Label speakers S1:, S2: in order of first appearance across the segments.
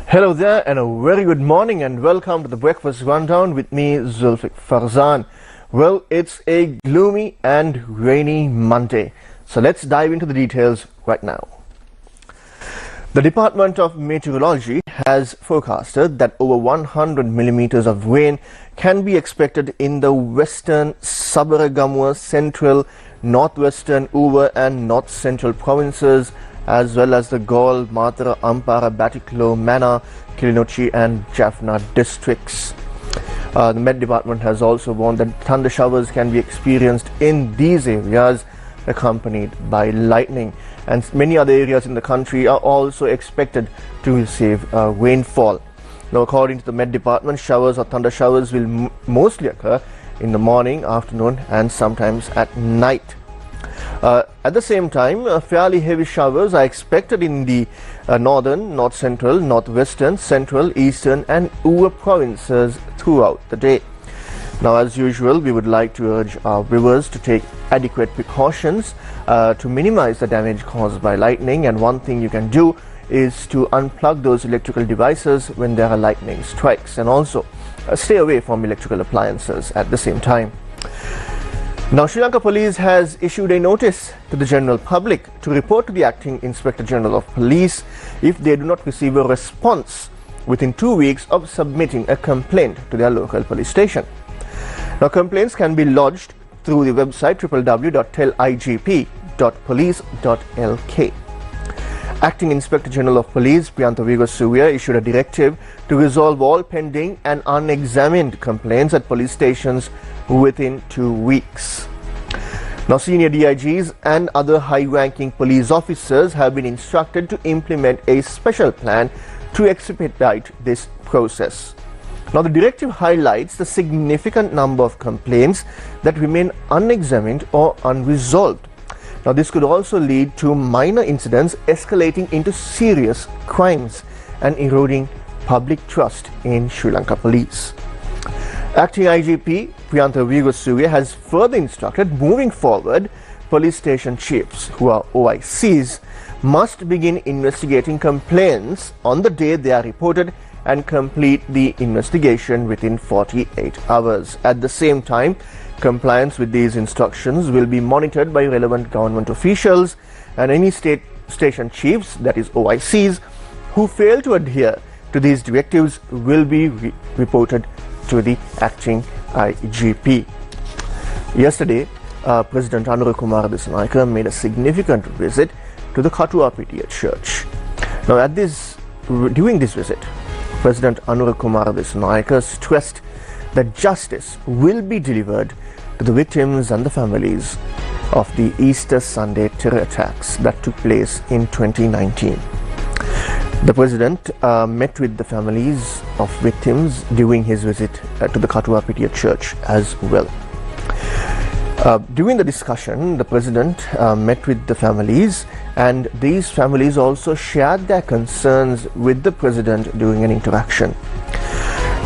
S1: Hello there and a very good morning and welcome to the Breakfast Rundown with me, Zulfick Farzan. Well, it's a gloomy and rainy Monday, so let's dive into the details right now. The Department of Meteorology has forecasted that over 100 millimeters of rain can be expected in the western Sabaragamuwa, central, northwestern Uva and north central provinces, as well as the Galle, Matara, Ampara, Batiklo, Mana, Kilinochchi and Jaffna districts. The Met Department has also warned that thunder showers can be experienced in these areas, accompanied by lightning, and many other areas in the country are also expected to receive rainfall. Now, according to the Met Department, showers or thunder showers will mostly occur in the morning, afternoon and sometimes at night. At the same time, fairly heavy showers are expected in the northern, north central, northwestern, central, eastern and Uva provinces throughout the day. Now, as usual, we would like to urge our viewers to take adequate precautions to minimize the damage caused by lightning, and one thing you can do is to unplug those electrical devices when there are lightning strikes, and also stay away from electrical appliances at the same time. Now, Sri Lanka Police has issued a notice to the general public to report to the Acting Inspector General of Police if they do not receive a response within 2 weeks of submitting a complaint to their local police station. Now, complaints can be lodged through the website www.teligp.police.lk. Acting Inspector General of Police Priyantha Weerasuriya issued a directive to resolve all pending and unexamined complaints at police stations within 2 weeks. Now, senior DIGs and other high-ranking police officers have been instructed to implement a special plan to expedite this process. Now, the directive highlights the significant number of complaints that remain unexamined or unresolved. Now, this could also lead to minor incidents escalating into serious crimes and eroding public trust in Sri Lanka Police. Acting IGP Priyantha Weerasuriya has further instructed, moving forward, police station chiefs, who are OICs, must begin investigating complaints on the day they are reported and complete the investigation within 48 hours. At the same time, compliance with these instructions will be monitored by relevant government officials, and any station chiefs, that is OICs, who fail to adhere to these directives will be reported to the acting IGP. Yesterday, President Anurukumara Dissanayake made a significant visit to the Katuapitiya church. Now, during this visit, President Anurukumara Dissanayake stressed that justice will be delivered to the victims and the families of the Easter Sunday terror attacks that took place in 2019. The President met with the families of victims during his visit to the Katuapitiya church as well. During the discussion, the President met with the families, and these families also shared their concerns with the President during an interaction.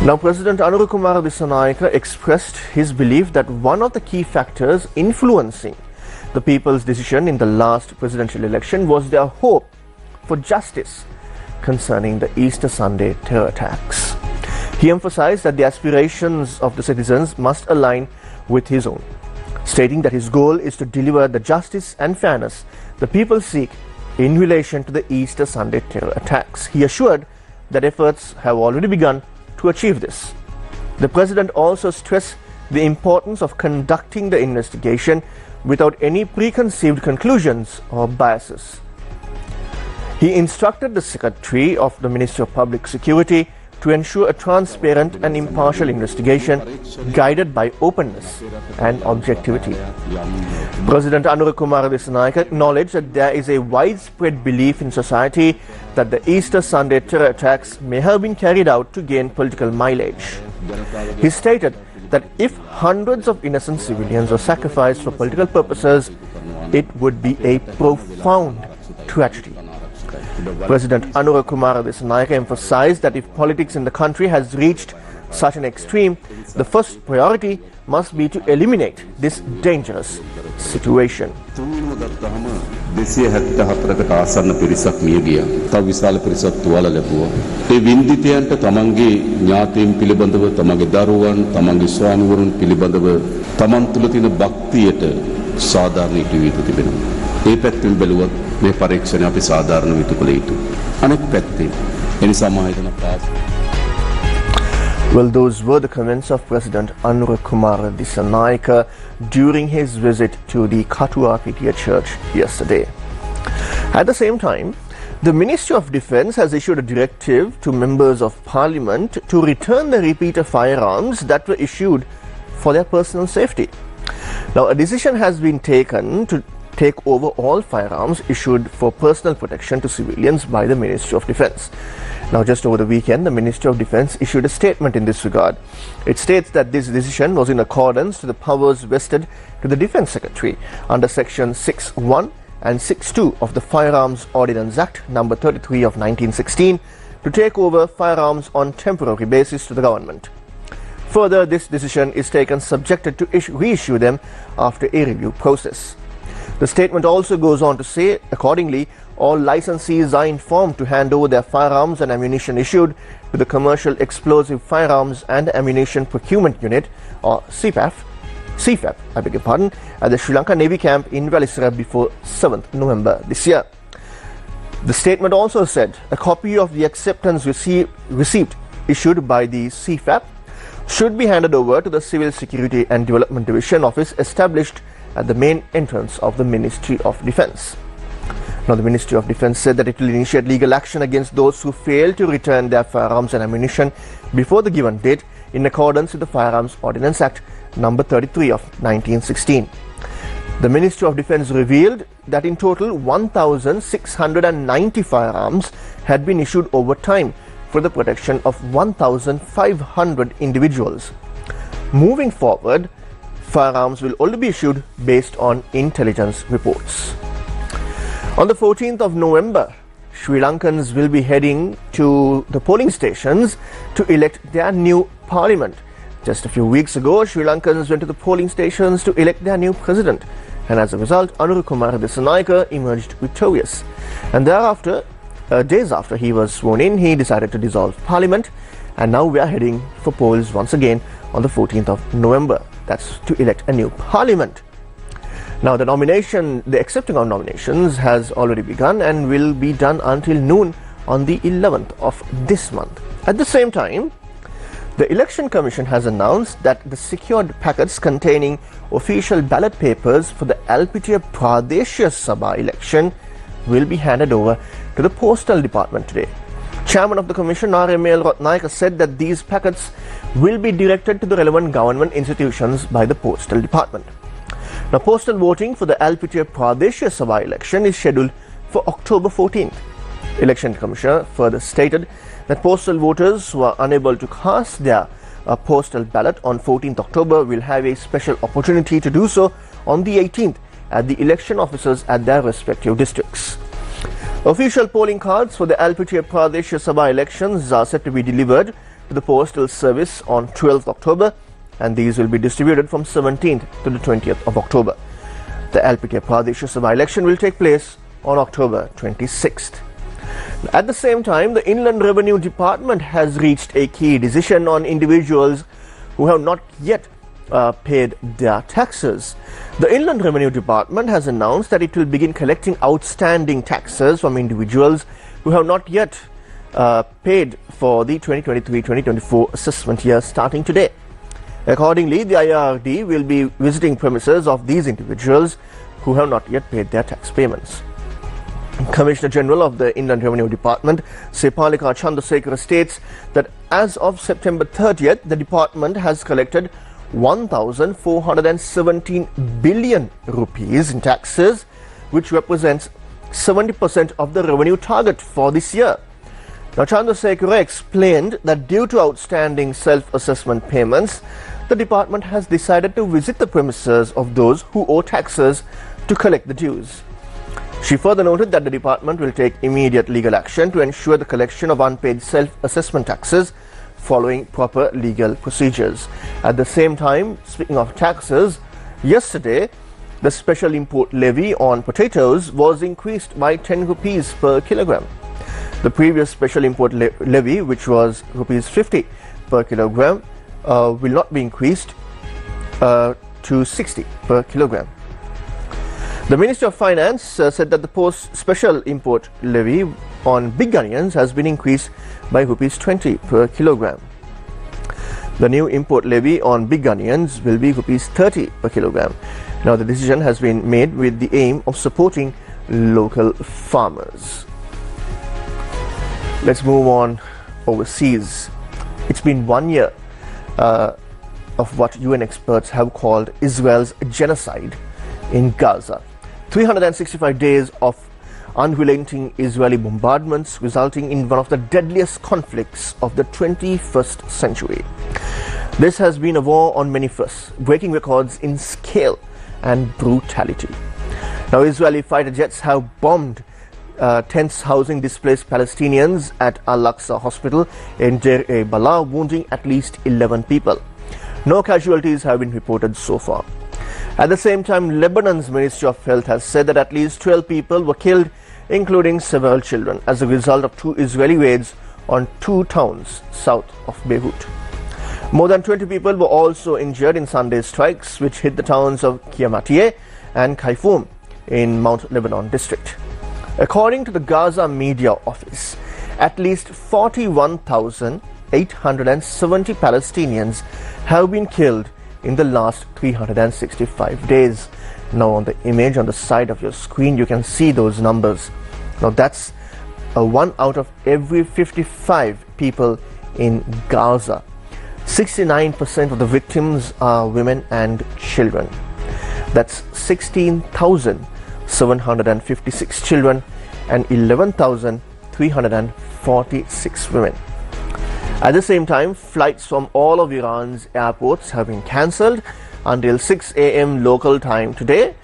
S1: Now, President Anurukumara Dissanayake expressed his belief that one of the key factors influencing the people's decision in the last presidential election was their hope for justice concerning the Easter Sunday terror attacks. He emphasized that the aspirations of the citizens must align with his own, stating that his goal is to deliver the justice and fairness the people seek in relation to the Easter Sunday terror attacks. He assured that efforts have already begun to achieve this. The President also stressed the importance of conducting the investigation without any preconceived conclusions or biases. He instructed the Secretary of the Ministry of Public Security to ensure a transparent and impartial investigation guided by openness and objectivity. President Anurukumara Dissanayake acknowledged that there is a widespread belief in society that the Easter Sunday terror attacks may have been carried out to gain political mileage. He stated that if hundreds of innocent civilians were sacrificed for political purposes, it would be a profound tragedy. President Anurukumara Dissanayake emphasized that if politics in the country has reached such an extreme, the first priority must be to eliminate this dangerous situation.
S2: දෙසියහැත්තහතරකට ආසන්න පිරිසක් මිය ගියා. තව විශාල පිරිසක් තුවාල ලැබුවා. ඒ වින්දිතයන්ට තමන්ගේ ඥාතීන් පිළිබඳව, තමන්ගේ දරුවන්, තමන්ගේ ස්වාමිවරුන් පිළිබඳව තමන් තුළ තියෙන භක්තියට සාධාරණ ඉටු වී තිබෙනවා. ඒ පැත්තෙන් බැලුවොත් මේ පරීක්ෂණය අපි සාධාරණ විතු කළ යුතුයි. අනෙක් පැත්තෙන් එනිසා මා හිතන
S1: Well, those were the comments of President Anura Kumar Dissanayake during his visit to the Katua PTA Church yesterday. At the same time, the Ministry of Defence has issued a directive to members of Parliament to return the repeater firearms that were issued for their personal safety. Now, a decision has been taken to take over all firearms issued for personal protection to civilians by the Ministry of Defence. Now, just over the weekend, the Ministry of Defence issued a statement in this regard. It states that this decision was in accordance to the powers vested to the Defence Secretary under Section 6.1 and 6.2 of the Firearms Ordinance Act number 33 of 1916 to take over firearms on temporary basis to the government. Further, this decision is taken subjected to reissue them after a review process. The statement also goes on to say, accordingly, all licensees are informed to hand over their firearms and ammunition issued to the Commercial Explosive Firearms and Ammunition Procurement Unit, or CFAP, at the Sri Lanka Navy camp in Valisara before 7th November this year. The statement also said a copy of the acceptance receipt issued by the CFAP should be handed over to the Civil Security and Development Division office established at the main entrance of the Ministry of Defence. Now, the Ministry of Defence said that it will initiate legal action against those who fail to return their firearms and ammunition before the given date in accordance with the Firearms Ordinance Act number 33 of 1916. The Ministry of Defence revealed that in total 1,690 firearms had been issued over time for the protection of 1,500 individuals. Moving forward, firearms will only be issued based on intelligence reports. On the 14th of November, Sri Lankans will be heading to the polling stations to elect their new parliament. Just a few weeks ago, Sri Lankans went to the polling stations to elect their new president, and as a result, Anura Kumar Dissanayake emerged victorious. And thereafter, days after he was sworn in, he decided to dissolve parliament, and now we are heading for polls once again on the 14th of November. That's to elect a new parliament. Now, the accepting of nominations has already begun and will be done until noon on the 11th of this month. At the same time, the Election Commission has announced that the secured packets containing official ballot papers for the LPTA Pradeshya Sabha election will be handed over to the Postal Department today. Chairman of the Commission, R.M.L. Ratnayaka, said that these packets will be directed to the relevant government institutions by the Postal Department. Now, postal voting for the LPTA Pradeshya Sabha election is scheduled for October 14th. Election Commissioner further stated that postal voters who are unable to cast their postal ballot on 14th October will have a special opportunity to do so on the 18th at the election offices at their respective districts. Official polling cards for the LPTA Pradeshya Sabha elections are set to be delivered to the Postal Service on 12th October, and these will be distributed from 17th to the 20th of October. The LPTA Pradeshya Sabha election will take place on October 26th. At the same time, the Inland Revenue Department has reached a key decision on individuals who have not yet paid their taxes. The Inland Revenue Department has announced that it will begin collecting outstanding taxes from individuals who have not yet paid for the 2023-2024 assessment year starting today. Accordingly, the IRD will be visiting premises of these individuals who have not yet paid their tax payments. Commissioner General of the Inland Revenue Department, Sepalika Chandrasekhara, states that as of September 30th, the department has collected 1,417 billion rupees in taxes, which represents 70% of the revenue target for this year. Now, Chandrasekhara explained that due to outstanding self-assessment payments, the department has decided to visit the premises of those who owe taxes to collect the dues. She further noted that the department will take immediate legal action to ensure the collection of unpaid self-assessment taxes following proper legal procedures. At the same time, speaking of taxes, yesterday the special import levy on potatoes was increased by 10 rupees per kilogram. The previous special import levy, which was rupees 50 per kilogram, will not be increased to 60 per kilogram. The Ministry of Finance said that the post special import levy on big onions has been increased by rupees 20 per kilogram. The new import levy on big onions will be rupees 30 per kilogram. Now the decision has been made with the aim of supporting local farmers. Let's move on overseas. It's been 1 year of what UN experts have called Israel's genocide in Gaza. 365 days of unrelenting Israeli bombardments, resulting in one of the deadliest conflicts of the 21st century. This has been a war on many fronts, breaking records in scale and brutality. Now, Israeli fighter jets have bombed tents housing displaced Palestinians at Al-Aqsa Hospital in Deir-e-Bala, wounding at least 11 people. No casualties have been reported so far. At the same time, Lebanon's Ministry of Health has said that at least 12 people were killed, including several children, as a result of 2 Israeli raids on 2 towns south of Beirut. More than 20 people were also injured in Sunday's strikes, which hit the towns of Kiamatieh and Kaifoum in Mount Lebanon district. According to the Gaza Media Office, at least 41,870 Palestinians have been killed in the last 365 days. Now on the image on the side of your screen, you can see those numbers. Now that's 1 out of every 55 people in Gaza. 69% of the victims are women and children. That's 16,756 children and 11,346 women. At the same time, flights from all of Iran's airports have been cancelled until 6 a.m. local time today.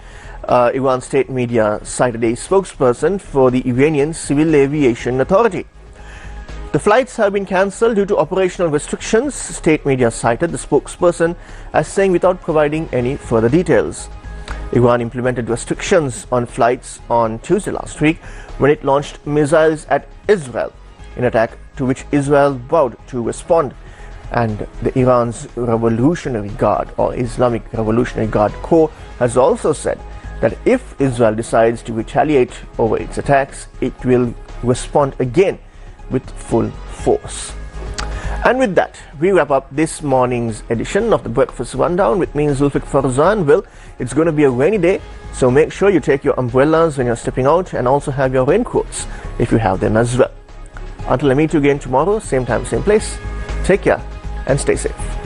S1: Iran state media cited a spokesperson for the Iranian Civil Aviation Authority. The flights have been cancelled due to operational restrictions. State media cited the spokesperson as saying without providing any further details. Iran implemented restrictions on flights on Tuesday last week when it launched missiles at Israel, an attack to which Israel vowed to respond. And the Iran's Revolutionary Guard, or Islamic Revolutionary Guard Corps, has also said that if Israel decides to retaliate over its attacks, it will respond again with full force. And with that, we wrap up this morning's edition of the Breakfast Rundown with me, Zulfick Farzan. Well, it's going to be a rainy day, so make sure you take your umbrellas when you're stepping out and also have your raincoats if you have them as well. Until I meet you again tomorrow, same time, same place, take care and stay safe.